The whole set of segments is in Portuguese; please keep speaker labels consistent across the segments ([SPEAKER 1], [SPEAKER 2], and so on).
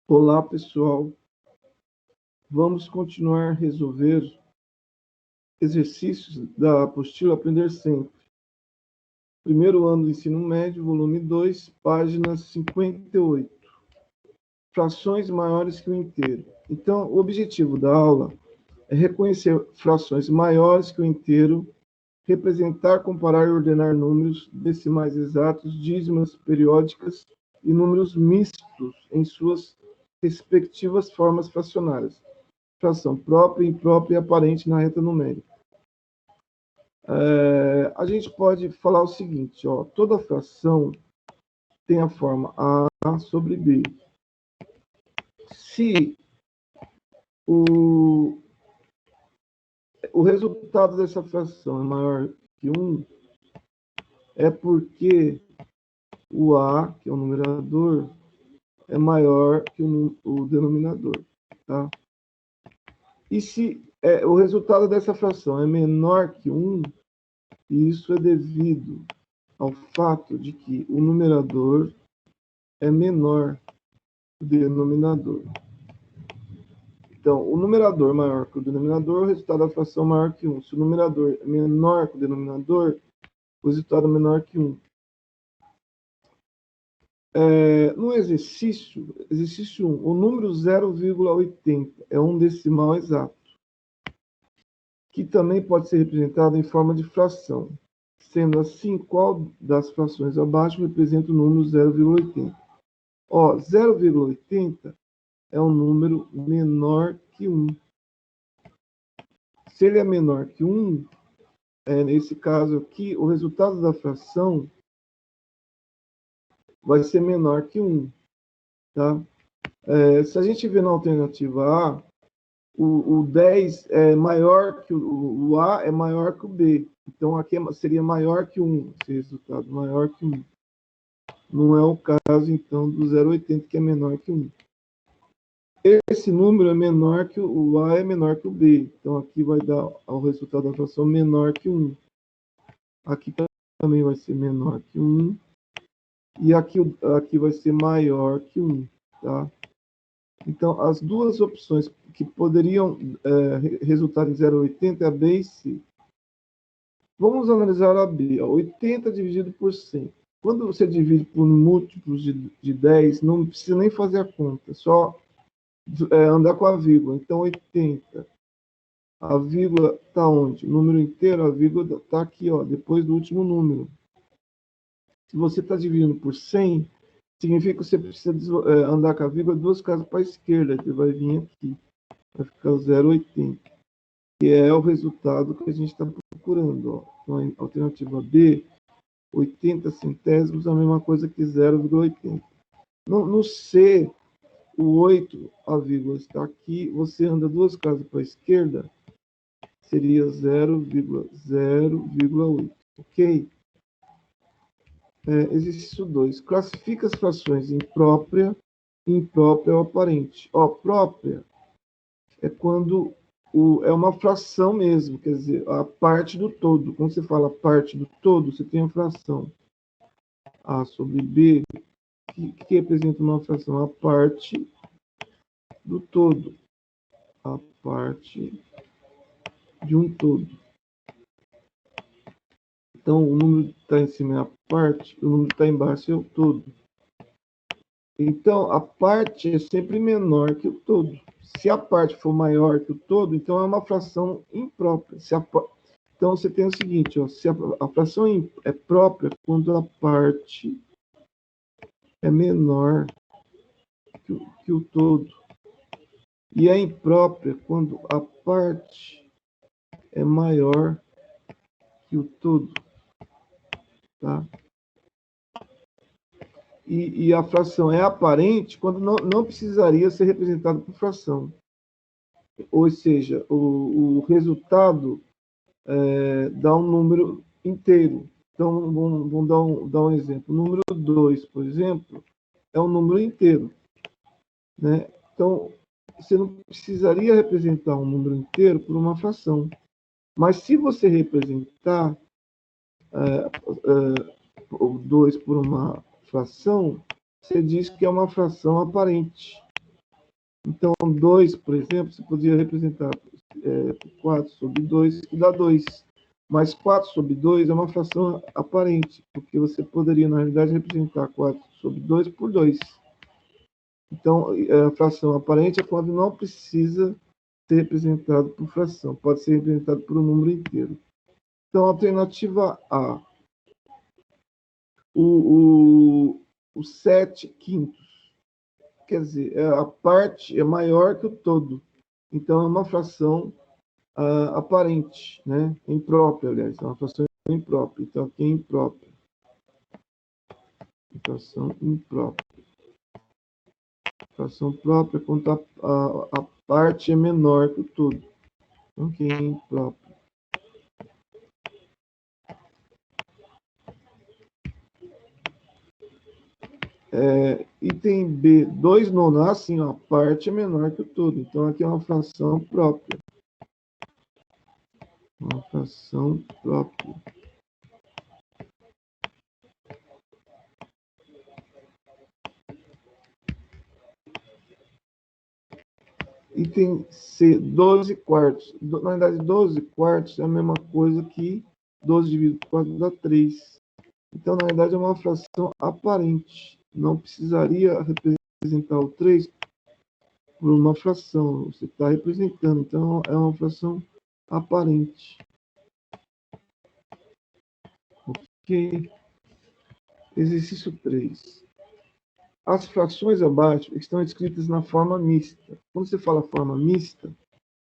[SPEAKER 1] Olá, pessoal. Vamos continuar a resolver exercícios da apostila Aprender Sempre. Primeiro ano do ensino médio, volume 2, página 58. Frações maiores que o inteiro. Então, o objetivo da aula é reconhecer frações maiores que o inteiro, representar, comparar e ordenar números decimais exatos, dízimas periódicas e números mistos em suas respectivas formas fracionárias. Fração própria, imprópria e aparente na reta numérica. A gente pode falar o seguinte, ó, toda fração tem a forma A sobre B. Se o resultado dessa fração é maior que 1, é porque o A, que é o numerador, é maior que o denominador, tá? E se o resultado dessa fração é menor que 1, isso é devido ao fato de que o numerador é menor que o denominador. Então, o numerador maior que o denominador, o resultado da fração é maior que 1. Se o numerador é menor que o denominador, o resultado é menor que 1. No exercício 1, o número 0,80 é um decimal exato, que também pode ser representado em forma de fração. Sendo assim, qual das frações abaixo representa o número 0,80? 0,80 é um número menor que 1. Se ele é menor que 1, nesse caso aqui, o resultado da fração vai ser menor que 1. Tá? Se a gente ver na alternativa A, o 10 é maior que o A é maior que o B. Então, aqui seria maior que 1, esse resultado, maior que 1. Não é o caso, então, do 0,80, que é menor que 1. Esse número é menor que o A é menor que o B. Então, aqui vai dar o resultado da fração menor que 1. Aqui também vai ser menor que 1. E aqui vai ser maior que 1. Tá? Então, as duas opções que poderiam resultar em 0,80 é a B e C. Vamos analisar a B. 80 dividido por 100. Quando você divide por múltiplos de 10, não precisa nem fazer a conta, só andar com a vírgula. Então, 80. A vírgula está onde? Número inteiro, a vírgula está aqui, ó, depois do último número. Se você está dividindo por 100, significa que você precisa andar com a vírgula 2 casas para a esquerda, que vai vir aqui. Vai ficar 0,80. Que é o resultado que a gente está procurando. Ó. Então, a alternativa B, 80 centésimos, é a mesma coisa que 0,80. No C, o 8, a vírgula está aqui, você anda 2 casas para a esquerda, seria 0,0,8. Ok? Exercício 2. Classifica as frações em própria, imprópria ou aparente. Própria é quando é uma fração mesmo, quer dizer, a parte do todo. Quando você fala parte do todo, você tem a fração A sobre B, que representa uma fração, a parte do todo. A parte de um todo. Então, o número que está em cima é a parte, o número que está embaixo é o todo. Então, a parte é sempre menor que o todo. Se a parte for maior que o todo, então é uma fração imprópria. Então, você tem o seguinte, ó, se a fração é própria quando a parte é menor que o todo. E é imprópria quando a parte é maior que o todo. Tá? E a fração é aparente quando não precisaria ser representada por fração. Ou seja, o resultado dá um número inteiro. Então, vamos dar um exemplo. O número 2, por exemplo, é um número inteiro. Né? Então, você não precisaria representar um número inteiro por uma fração. Mas se você representar o 2 por uma fração, você diz que é uma fração aparente. Então, 2, por exemplo, você poderia representar 4 sobre 2, que dá 2. Mas 4 sobre 2 é uma fração aparente, porque você poderia, na realidade, representar 4 sobre 2 por 2. Então, a fração aparente é quando não precisa ser representado por fração, pode ser representado por um número inteiro. Então, alternativa A, o 7 quintos. Quer dizer, a parte é maior que o todo. Então, é uma fração aparente, né? Imprópria, aliás. É uma fração imprópria. Então, aqui é imprópria. Fração imprópria. Fração própria quando a parte é menor que o todo. Então, aqui é imprópria. Item B, 2 nonos, assim, ó, a parte é menor que o todo. Então, aqui é uma fração própria. Uma fração própria. Item C, 12 quartos. Na verdade, 12 quartos é a mesma coisa que 12 dividido por 4 dá 3. Então, na verdade, é uma fração aparente. Não precisaria representar o 3 por uma fração. Você está representando. Então, é uma fração aparente. Ok. Exercício 3. As frações abaixo estão escritas na forma mista. Quando você fala forma mista,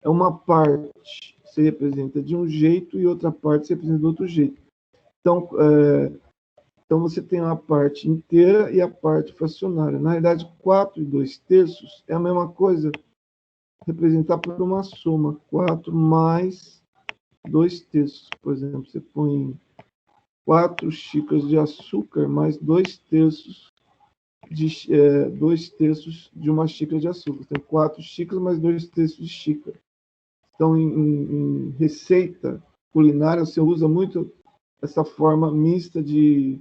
[SPEAKER 1] é uma parte se representa de um jeito e outra parte se representa de outro jeito. Então, então você tem a parte inteira e a parte fracionária. Na realidade, 4 e 2 terços é a mesma coisa, representar por uma soma. 4 mais 2 terços. Por exemplo, você põe 4 xícaras de açúcar mais 2 terços de uma xícara de açúcar. Então, 4 xícaras mais 2 terços de xícara. Então, em receita culinária, você usa muito essa forma mista de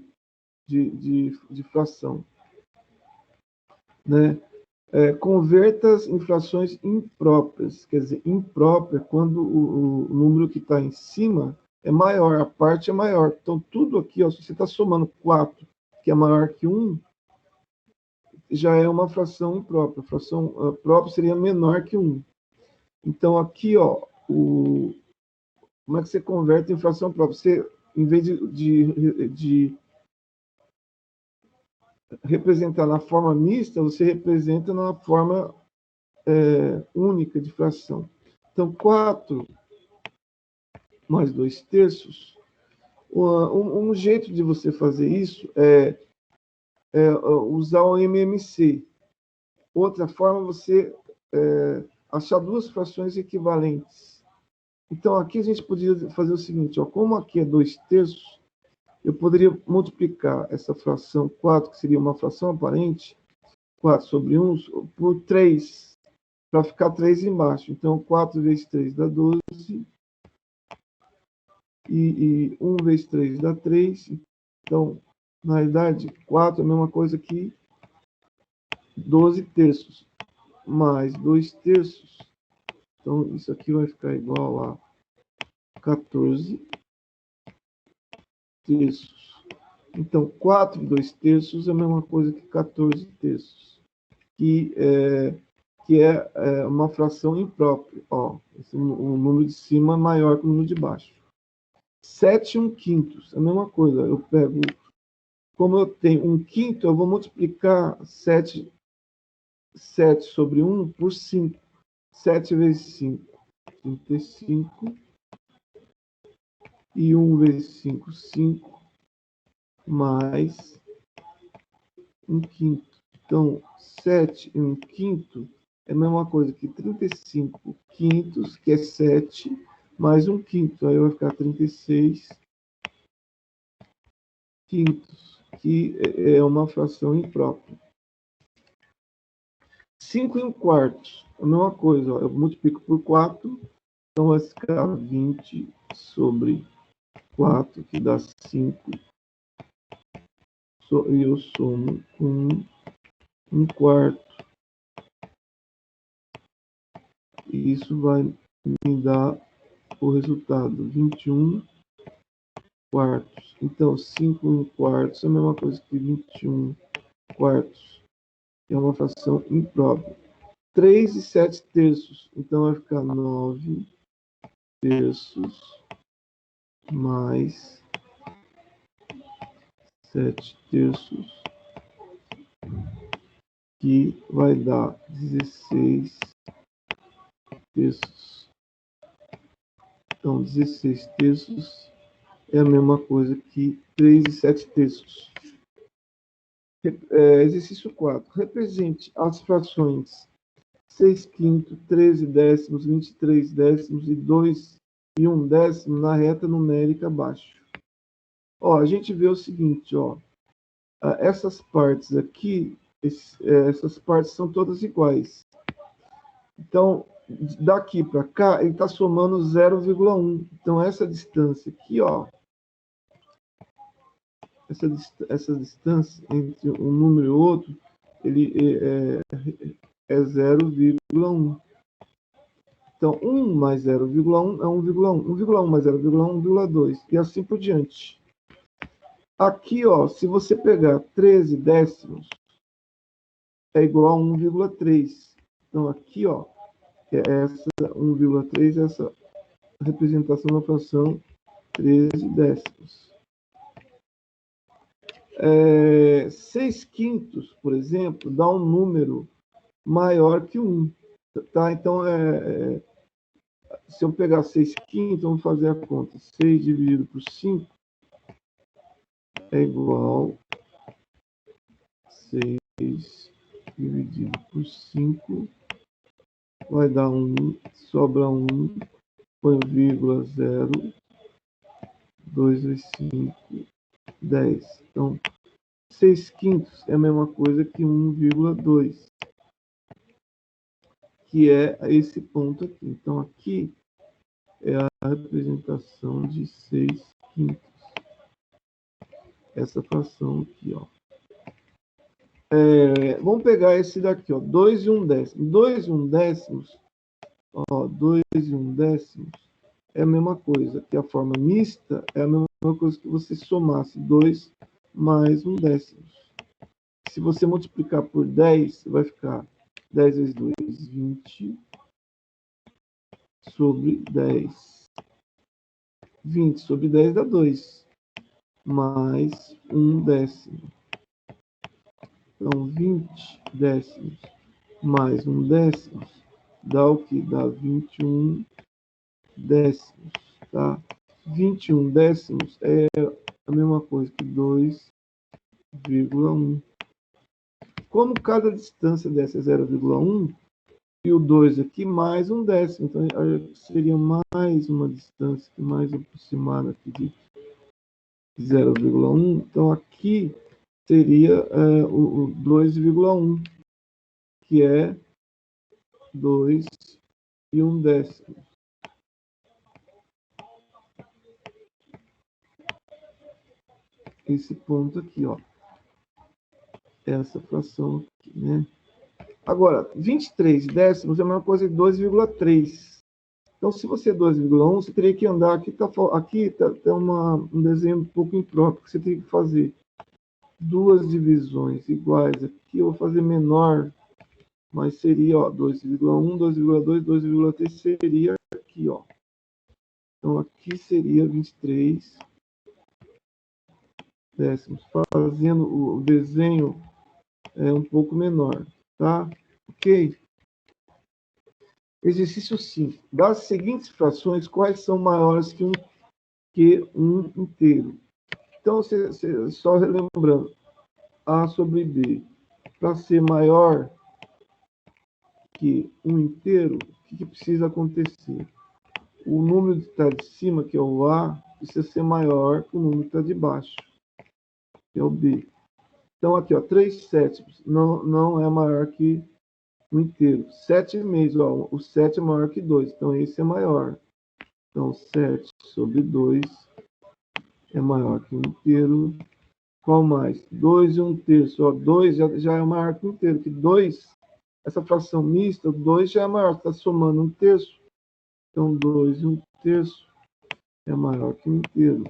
[SPEAKER 1] fração. Né? Converta em frações impróprias. Quer dizer, imprópria quando o número que está em cima é maior, a parte é maior. Então, tudo aqui, ó, se você está somando 4, que é maior que 1, já é uma fração imprópria. A fração própria seria menor que 1. Então, aqui, ó, como é que você converte em fração própria? Você, em vez de representar na forma mista, você representa na forma única de fração. Então, 4 mais 2 terços. Um jeito de você fazer isso é usar o MMC. Outra forma é você achar duas frações equivalentes. Então, aqui a gente poderia fazer o seguinte, ó, como aqui é 2 terços, eu poderia multiplicar essa fração 4, que seria uma fração aparente, 4 sobre 1, por 3, para ficar 3 embaixo. Então, 4 vezes 3 dá 12, e 1 vezes 3 dá 3. Então, na realidade, 4 é a mesma coisa que 12 terços, mais 2 terços. Então, isso aqui vai ficar igual a 14 terços. Então, 4 e 2 terços é a mesma coisa que 14 terços, que é uma fração imprópria. Ó, o número de cima é maior que o número de baixo. 7 e 1 quintos, é a mesma coisa. Eu pego, como eu tenho 1 quinto, eu vou multiplicar 7 sobre 1 por 5. 7 vezes 5, 35. E 1 vezes 5, 5. Mais 1 quinto. Então, 7 e 1 quinto é a mesma coisa que 35 quintos, que é 7, mais 1 quinto. Aí vai ficar 36 quintos, que é uma fração imprópria. 5 e 1 quarto, a mesma coisa. Ó, eu multiplico por 4, então vai ficar 20 sobre 4, que dá 5. E eu somo com 1 quarto. E isso vai me dar o resultado 21 quartos. Então, 5 quartos é a mesma coisa que 21 quartos. É uma fração imprópria. 3 e 7 terços. Então, vai ficar 9 terços mais 7 terços, que vai dar 16 terços. Então, 16 terços é a mesma coisa que 3 e 7 terços. Exercício 4. Represente as frações 6 quintos, 13 décimos, 23 décimos e 2 e 1 décimo na reta numérica abaixo. Ó, a gente vê o seguinte, ó, essas partes aqui, essas partes são todas iguais. Então, daqui para cá, ele está somando 0,1. Então, essa distância aqui, ó, essa distância entre um número e outro, ele é 0,1. Então, 1 mais 0,1 é 1,1. 1,1 mais 0,1 é 1,2. E assim por diante. Aqui, ó, se você pegar 13 décimos, é igual a 1,3. Então, aqui, ó, essa 1,3, essa representação da fração 13 décimos. 6 quintos, por exemplo, dá um número maior que 1. Tá? Então, se eu pegar 6 quintos, vamos fazer a conta. 6 dividido por 5 é igual a 6 dividido por 5. Vai dar 1, sobra 1, põe vírgula 0, 2 vezes 5, 10. Então, 6 quintos é a mesma coisa que 1,2, que é esse ponto aqui. Então, aqui é a representação de 6 quintos. Essa fração aqui, ó. Vamos pegar esse daqui, ó, 2 e 1 décimo. 2 e 1 décimos, ó, 2 e 1 décimos é a mesma coisa que a forma mista, é a mesma coisa que você somasse 2 mais 1 décimo. Se você multiplicar por 10, vai ficar 10 vezes 2, 20 sobre 10. 20 sobre 10 dá 2, mais 1 décimo. Então, 20 décimos mais 1 décimo dá o que? Dá 21 décimos, tá? 21 décimos é a mesma coisa que 2,1. Como cada distância dessa é 0,1, e o 2 aqui mais 1 décimo, então seria mais uma distância mais aproximada aqui de 0,1. Então, aqui seria o 2,1, que é 2 e 1 décimo. Esse ponto aqui, ó. Essa fração aqui, né? Agora, 23 décimos é a mesma coisa que 2,3. Então, se você é 2,1, você teria que andar... Aqui tá um desenho um pouco impróprio que você tem que fazer. Duas divisões iguais. Aqui eu vou fazer menor, mas seria, ó, 2,1, 2,2, 2,3 seria aqui, ó. Então, aqui seria 23 décimos. Fazendo o desenho um pouco menor, tá? Ok? Exercício 5. Das seguintes frações, quais são maiores que um inteiro? Então, só relembrando, A sobre B, para ser maior que um inteiro, o que precisa acontecer? O número que está de cima, que é o A, precisa ser maior que o número que está de baixo, que é o B. Então, aqui, ó, 3 sétimos não é maior que um inteiro. 7,5, ó, o 7 é maior que 2, então esse é maior. Então, 7 sobre 2 é maior que um inteiro. Qual mais? 2 e 1/3. Ó, 2 já é maior que 1/3, que 2, essa fração mista, 2 já é maior, está somando 1/3. Então, 2 e 1/3 é maior que 1/3.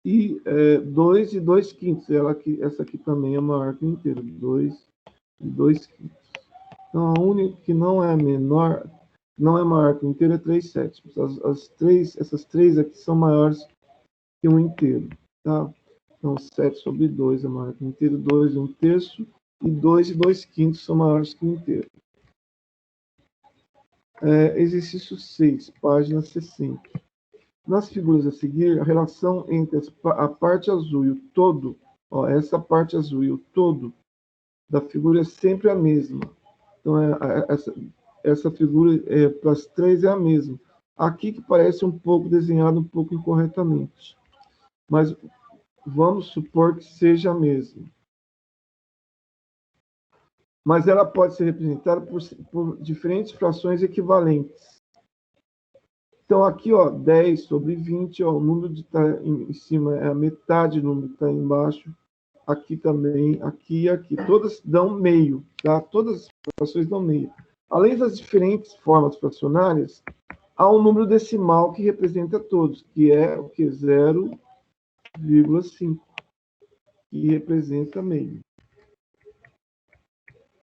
[SPEAKER 1] E 2 e 2/5. Essa aqui também é maior que 1/3. 2 e 2/5. Então, a única que não é menor, não é maior que 1/3 é 3/7. Essas três aqui são maiores que 1/3. Tá? Então, 7 sobre 2 é maior que 1/3, 2 e 1/3, e 2 e 2/5 são maiores que 1/3. Exercício 6, página 60. Nas figuras a seguir, a relação entre a parte azul e o todo, ó, essa parte azul e o todo da figura é sempre a mesma. Então, essa figura para as três é a mesma. Aqui que parece um pouco desenhado um pouco incorretamente. Mas vamos supor que seja a mesma. Mas ela pode ser representada por diferentes frações equivalentes. Então, aqui, ó, 10 sobre 20, ó, o número que está em cima é a metade do número que está embaixo. Aqui também, aqui e aqui. Todas dão meio, tá? Todas as frações dão meio. Além das diferentes formas fracionárias, há um número decimal que representa todos, que é o que? 0,5, que representa meio.